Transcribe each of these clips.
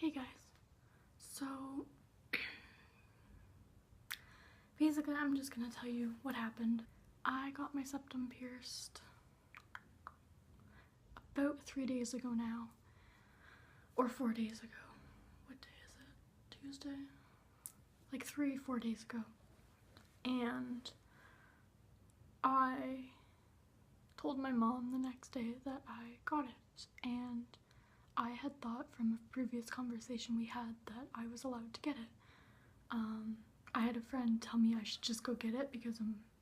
Hey guys, so basically I'm just gonna tell you what happened. I got my septum pierced about 3 days ago now, or 4 days ago. What day is it? Tuesday? Like 3-4 days ago. And I told my mom the next day that I got it, and I had thought from a previous conversation we had that I was allowed to get it. I had a friend tell me I should just go get it because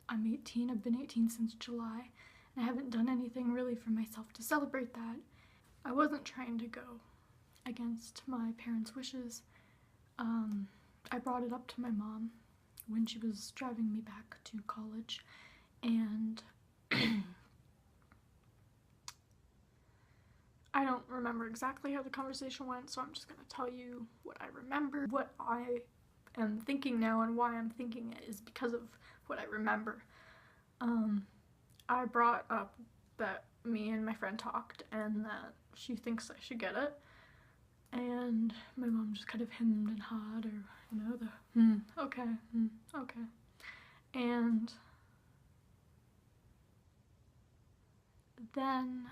I'm 18, I've been 18 since July, and I haven't done anything really for myself to celebrate that. I wasn't trying to go against my parents' wishes. I brought it up to my mom when she was driving me back to college, and I don't remember exactly how the conversation went, so I'm just going to tell you what I remember. What I am thinking now and why I'm thinking it is because of what I remember. I brought up that me and my friend talked and that she thinks I should get it, and my mom just kind of hemmed and hawed, or you know, the okay, okay. And then,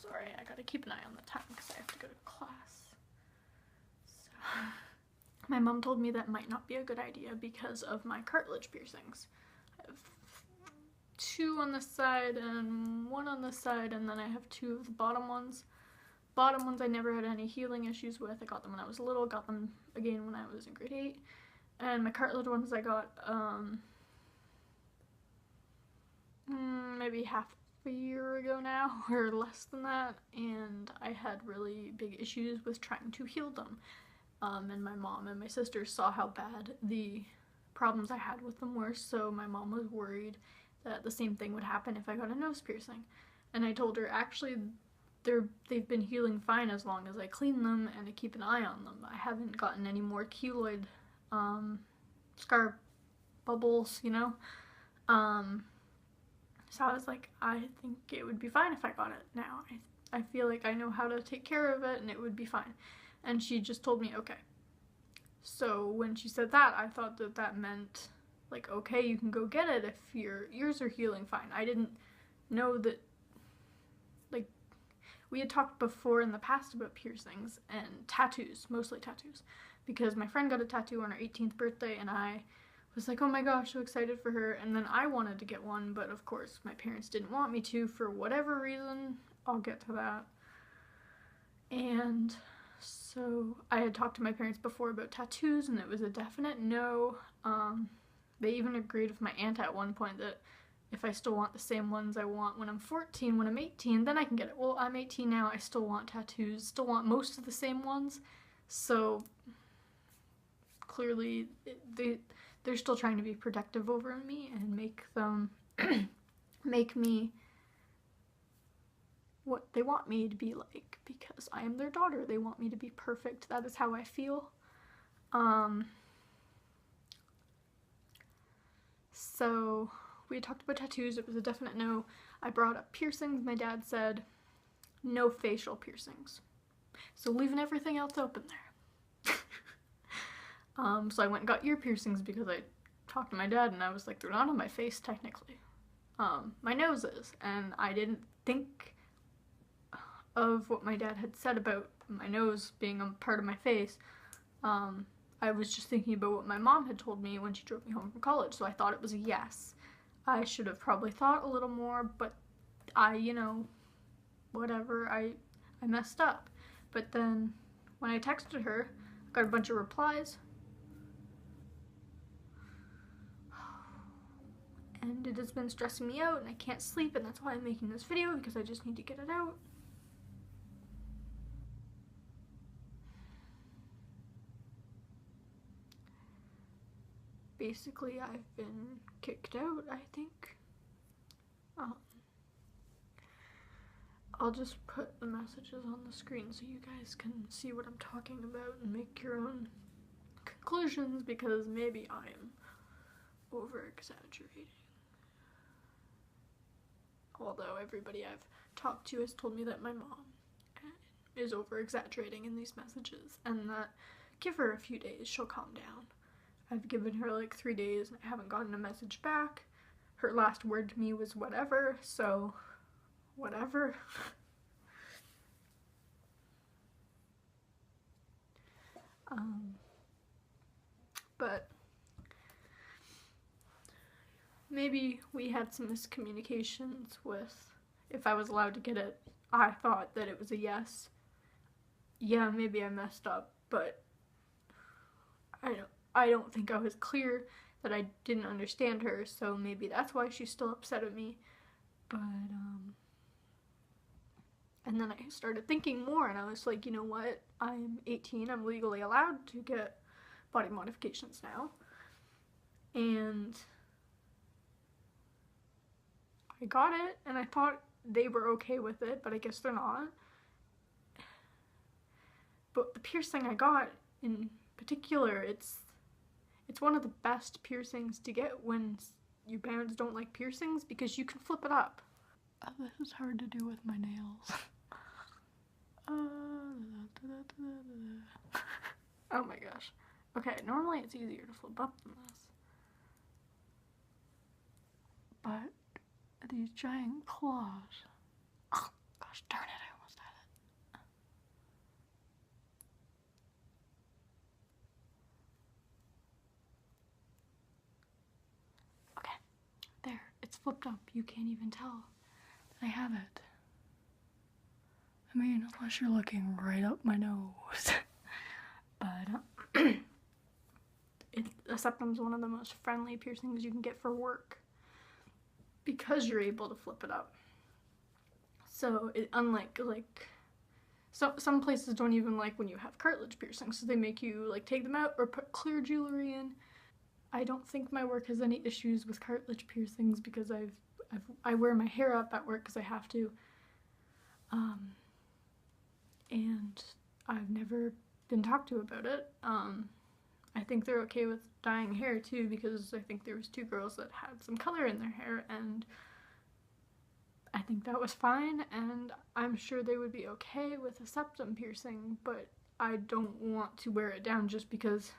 sorry, I gotta keep an eye on the time because I have to go to class. So, my mom told me that might not be a good idea because of my cartilage piercings. I have 2 on this side and 1 on this side, and then I have 2 of the bottom ones. Bottom ones I never had any healing issues with. I got them when I was little, got them again when I was in grade 8. And my cartilage ones I got maybe half a year ago now, or less than that, and I had really big issues with trying to heal them. And my mom and my sister saw how bad the problems I had with them were, so my mom was worried that the same thing would happen if I got a nose piercing. And I told her, actually, they've been healing fine as long as I clean them and I keep an eye on them. I haven't gotten any more keloid scar bubbles, you know? So I was like, I think it would be fine if I got it now. I feel like I know how to take care of it and it would be fine. And she just told me, okay. So when she said that, I thought that that meant, like, okay, you can go get it if your ears are healing fine. I didn't know that, like, we had talked before in the past about piercings and tattoos, mostly tattoos, because my friend got a tattoo on her 18th birthday and I was like, oh my gosh, so excited for her, and then I wanted to get one, but of course my parents didn't want me to for whatever reason. I'll get to that. And so I had talked to my parents before about tattoos and it was a definite no. They even agreed with my aunt at one point that if I still want the same ones I want when I'm 14, when I'm 18, then I can get it. Well, I'm 18 now, I still want tattoos, still want most of the same ones, so clearly they're still trying to be protective over me and make them make me what they want me to be like, because I am their daughter. They want me to be perfect. That is how I feel. So we had talked about tattoos. It was a definite no. I brought up piercings. My dad said no facial piercings, so leaving everything else open there. So I went and got ear piercings because I talked to my dad and I was like, they're not on my face technically. My nose is, and I didn't think of what my dad had said about my nose being a part of my face. I was just thinking about what my mom had told me when she drove me home from college, so I thought it was a yes. I should have probably thought a little more, but I, you know, whatever, I messed up. But then when I texted her, I got a bunch of replies. And it has been stressing me out and I can't sleep, and that's why I'm making this video, because I just need to get it out. Basically, I've been kicked out, I think. I'll just put the messages on the screen so you guys can see what I'm talking about and make your own conclusions, because maybe I'm over-exaggerating. Although everybody I've talked to has told me that my mom is over-exaggerating in these messages, and that give her a few days, she'll calm down. I've given her like 3 days and I haven't gotten a message back. Her last word to me was whatever, so whatever. But maybe we had some miscommunications with if I was allowed to get it. I thought that it was a yes. Yeah, maybe I messed up, but I don't think I was clear that I didn't understand her, so maybe that's why she's still upset at me. But and then I started thinking more, and I was like, you know what, I'm 18, I'm legally allowed to get body modifications now, and I got it, and I thought they were okay with it, but I guess they're not. But the piercing I got in particular, it's one of the best piercings to get when your parents don't like piercings, because you can flip it up. This is hard to do with my nails. Oh my gosh. Okay, normally it's easier to flip up than this. But these giant claws. Oh gosh darn it, I almost had it. Okay, there, it's flipped up. You can't even tell that I have it. I mean, unless you're looking right up my nose. But a septum's one of the most friendly piercings you can get for work, because you're able to flip it up. So unlike some places don't even like when you have cartilage piercings, so they make you like take them out or put clear jewelry in. I don't think my work has any issues with cartilage piercings, because I wear my hair up at work because I have to, and I've never been talked to about it. I think they're okay with dyeing hair too, because I think there was 2 girls that had some color in their hair, and I think that was fine, and I'm sure they would be okay with a septum piercing, but I don't want to wear it down just because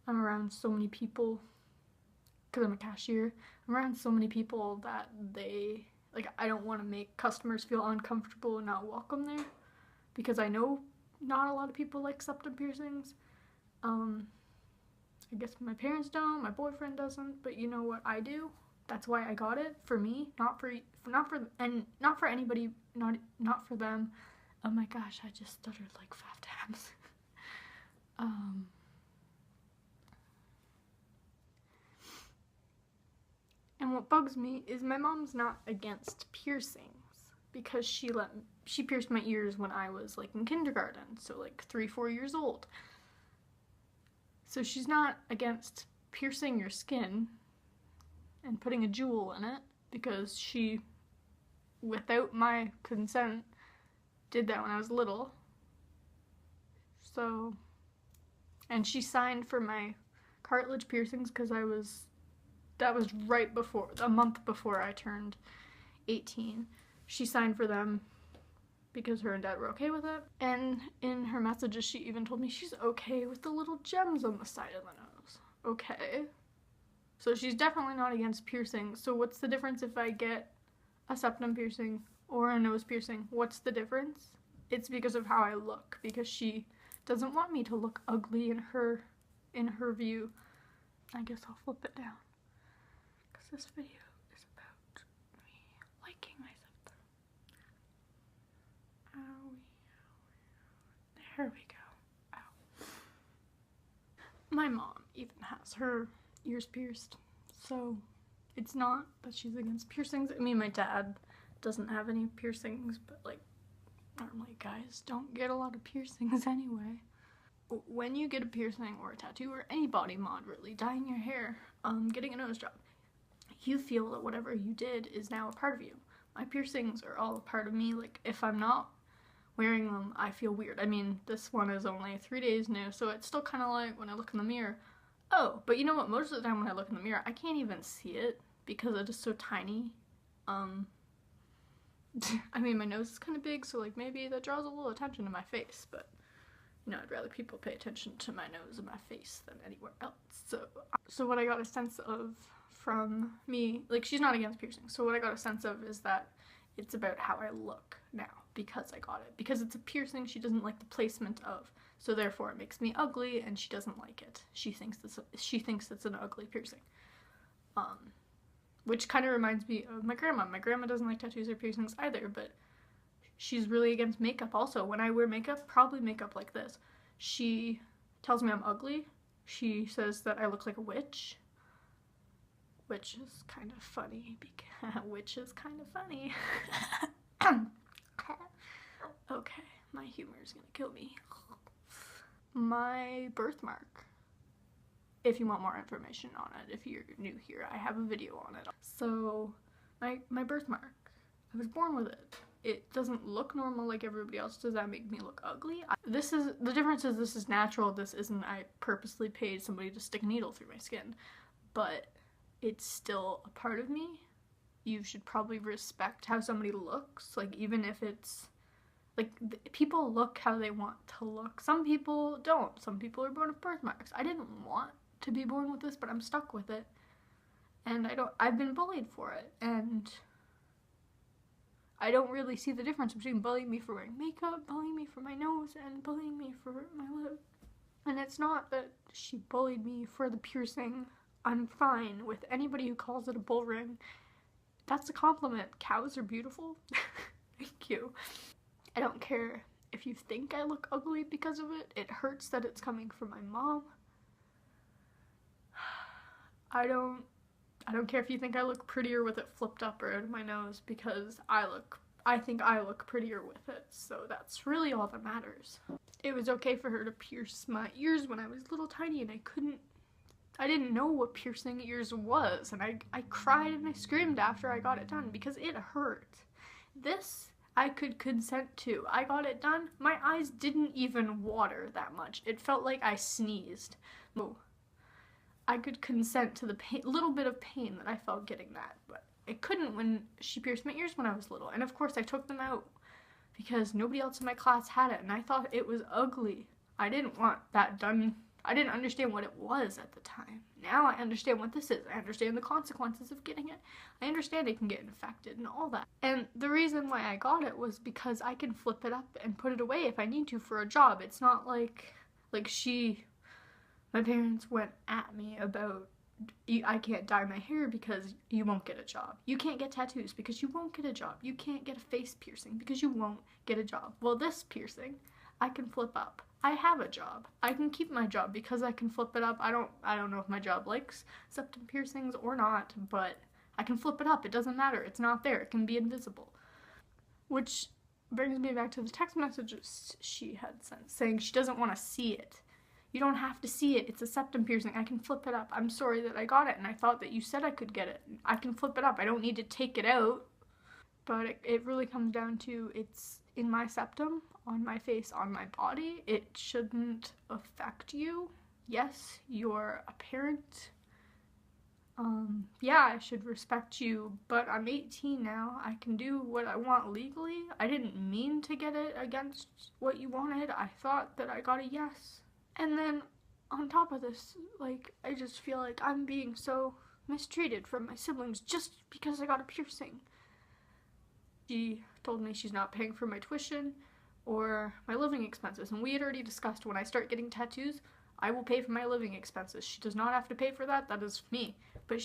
I'm around so many people, because I'm a cashier, I'm around so many people that I don't want to make customers feel uncomfortable and not welcome there, because I know not a lot of people like septum piercings. I guess my parents don't, my boyfriend doesn't, but you know what, I do. That's why I got it, for me, not for anybody, not for them. Oh my gosh, I just stuttered like 5 times. And what bugs me is my mom's not against piercings, because she pierced my ears when I was like in kindergarten, so like 3-4 years old. So she's not against piercing your skin and putting a jewel in it, because she, without my consent, did that when I was little. So, and she signed for my cartilage piercings because that was right before, a month before I turned 18. She signed for them because her and dad were okay with it. And in her messages, she even told me she's okay with the little gems on the side of the nose. Okay. So she's definitely not against piercing. So what's the difference if I get a septum piercing or a nose piercing? What's the difference? It's because of how I look, because she doesn't want me to look ugly in her view. I guess I'll flip it down, because this video is about me liking my septum. There we go. Ow. My mom even has her ears pierced, so it's not that she's against piercings. I mean, my dad doesn't have any piercings, but like, normally guys don't get a lot of piercings anyway. When you get a piercing or a tattoo or any body mod, really, dyeing your hair, getting a nose job, you feel that whatever you did is now a part of you. My piercings are all a part of me. Like, if I'm not wearing them, I feel weird. I mean, this one is only 3 days new, so it's still kind of like when I look in the mirror, oh, but you know what, most of the time when I look in the mirror, I can't even see it because it is so tiny. I mean, my nose is kind of big, so like maybe that draws a little attention to my face, but you know, I'd rather people pay attention to my nose and my face than anywhere else. So what I got a sense of from me, like, she's not against piercing, so what I got a sense of is that it's about how I look now because I got it. Because it's a piercing, she doesn't like the placement of, so therefore it makes me ugly, and she doesn't like it. She thinks it's an ugly piercing. Which kind of reminds me of my grandma. My grandma doesn't like tattoos or piercings either, but she's really against makeup also. When I wear makeup, probably makeup like this, she tells me I'm ugly. She says that I look like a witch, which is kind of funny because which is kind of funny. Okay, my humor is gonna kill me. My birthmark. If you want more information on it, if you're new here, I have a video on it. So, my birthmark, I was born with it. It doesn't look normal like everybody else. Does that make me look ugly? The difference is this is natural, this isn't, I purposely paid somebody to stick a needle through my skin. But it's still a part of me. You should probably respect how somebody looks, like even if it's, like, people look how they want to look. Some people don't. Some people are born with birthmarks. I didn't want to be born with this, but I'm stuck with it, and I've been bullied for it, and I don't really see the difference between bullying me for wearing makeup, bullying me for my nose, and bullying me for my lip. And it's not that she bullied me for the piercing. I'm fine with anybody who calls it a bull ring. That's a compliment. Cows are beautiful. Thank you. I don't care if you think I look ugly because of it. It hurts that it's coming from my mom. I don't care if you think I look prettier with it flipped up or out of my nose, because I think I look prettier with it, so that's really all that matters. It was okay for her to pierce my ears when I was little tiny, and I didn't know what piercing ears was, and I cried and I screamed after I got it done because it hurt. This I could consent to. I got it done. My eyes didn't even water that much. It felt like I sneezed. Oh. I could consent to the little bit of pain that I felt getting that, but I couldn't when she pierced my ears when I was little. And of course I took them out because nobody else in my class had it, and I thought it was ugly. I didn't want that done. I didn't understand what it was at the time. Now I understand what this is. I understand the consequences of getting it. I understand it can get infected and all that. And the reason why I got it was because I can flip it up and put it away if I need to for a job. It's not like my parents went at me about, I can't dye my hair because you won't get a job. You can't get tattoos because you won't get a job. You can't get a face piercing because you won't get a job. Well, this piercing, I can flip up. I have a job. I can keep my job because I can flip it up. I don't know if my job likes septum piercings or not, but I can flip it up. It doesn't matter. It's not there. It can be invisible. Which brings me back to the text messages she had sent saying she doesn't want to see it. You don't have to see it. It's a septum piercing. I can flip it up. I'm sorry that I got it, and I thought that you said I could get it. I can flip it up. I don't need to take it out. But it really comes down to, it's in my septum, on my face, on my body. It shouldn't affect you. Yes, you're a parent. Yeah, I should respect you, but I'm 18 now. I can do what I want legally. I didn't mean to get it against what you wanted. I thought that I got a yes. And then, on top of this, like, I just feel like I'm being so mistreated from my siblings just because I got a piercing. She told me she's not paying for my tuition or my living expenses, and we had already discussed when I start getting tattoos, I will pay for my living expenses. She does not have to pay for that, that is me. But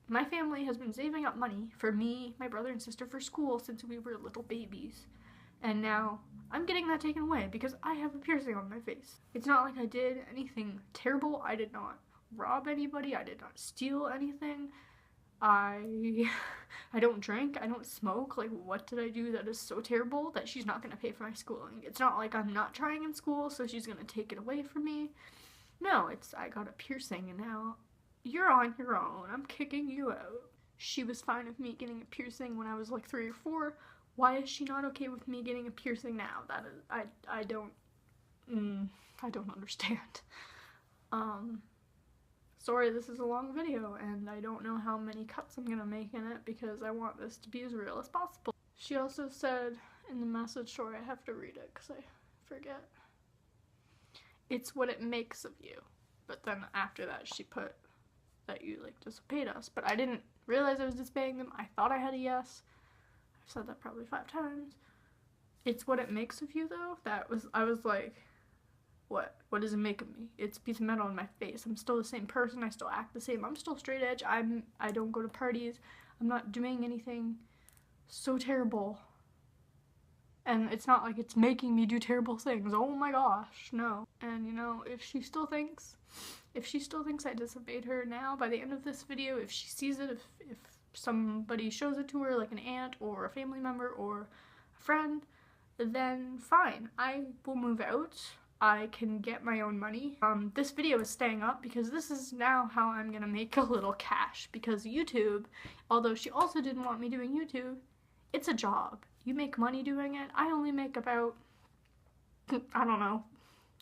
my family has been saving up money for me, my brother and sister for school since we were little babies. And now I'm getting that taken away because I have a piercing on my face. It's not like I did anything terrible. I did not rob anybody. I did not steal anything. I don't drink. I don't smoke. Like, what did I do that is so terrible that she's not going to pay for my schooling? It's not like I'm not trying in school, so she's going to take it away from me. No, I got a piercing, and now you're on your own. I'm kicking you out. She was fine with me getting a piercing when I was like 3 or 4. Why is she not okay with me getting a piercing now? That is, I don't understand. Sorry, this is a long video, and I don't know how many cuts I'm gonna make in it because I want this to be as real as possible. She also said in the message, sorry, I have to read it because I forget. It's what it makes of you. But then after that, she put that you like disobeyed us. But I didn't realize I was disobeying them. I thought I had a yes. I've said that probably 5 times. It's what it makes of you, though. I was like, what? What does it make of me? It's a piece of metal in my face. I'm still the same person. I still act the same. I'm still straight edge. I don't go to parties. I'm not doing anything so terrible. And it's not like it's making me do terrible things. Oh my gosh, no. And you know, if she still thinks I disobeyed her now, by the end of this video, if she sees it, if somebody shows it to her, like an aunt or a family member or a friend, then fine. I will move out. I can get my own money. This video is staying up because this is now how I'm gonna make a little cash, because YouTube, although she also didn't want me doing YouTube, it's a job. You make money doing it. I only make about, I don't know,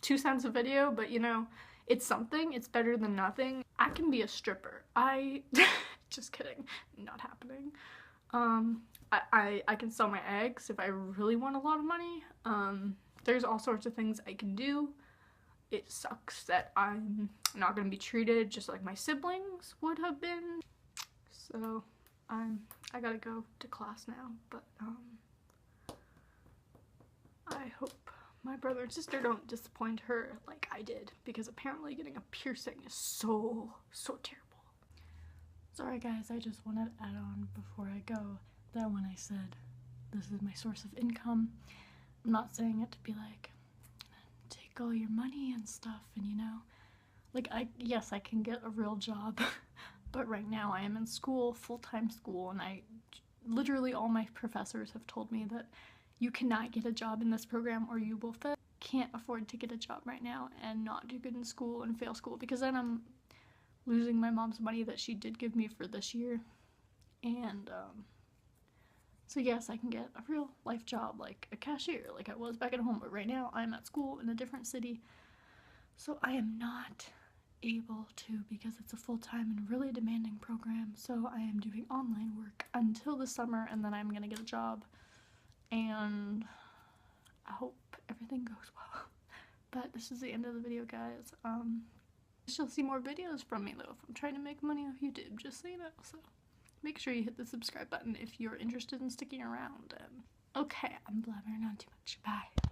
2 cents a video, but you know, it's something. It's better than nothing. I can be a stripper. Just kidding, not happening. I can sell my eggs if I really want a lot of money. There's all sorts of things I can do. It sucks that I'm not gonna be treated just like my siblings would have been. So I gotta go to class now, but I hope my brother and sister don't disappoint her like I did, because apparently getting a piercing is so terrible. Sorry guys, I just wanted to add on before I go that when I said this is my source of income, I'm not saying it to be like, take all your money and stuff, and you know, like yes, I can get a real job, but right now I am in school, full-time school, and literally all my professors have told me that you cannot get a job in this program or you will fail. Can't afford to get a job right now and not do good in school and fail school, because then I'm losing my mom's money that she did give me for this year. And so yes, I can get a real life job like a cashier like I was back at home, but right now I'm at school in a different city, so I am not able to, because it's a full-time and really demanding program. So I am doing online work until the summer, and then I'm gonna get a job, and I hope everything goes well. But this is the end of the video, guys. You'll see more videos from me though if I'm trying to make money off YouTube, just so you know. So make sure you hit the subscribe button if you're interested in sticking around. Okay, I'm blabbering on too much. Bye.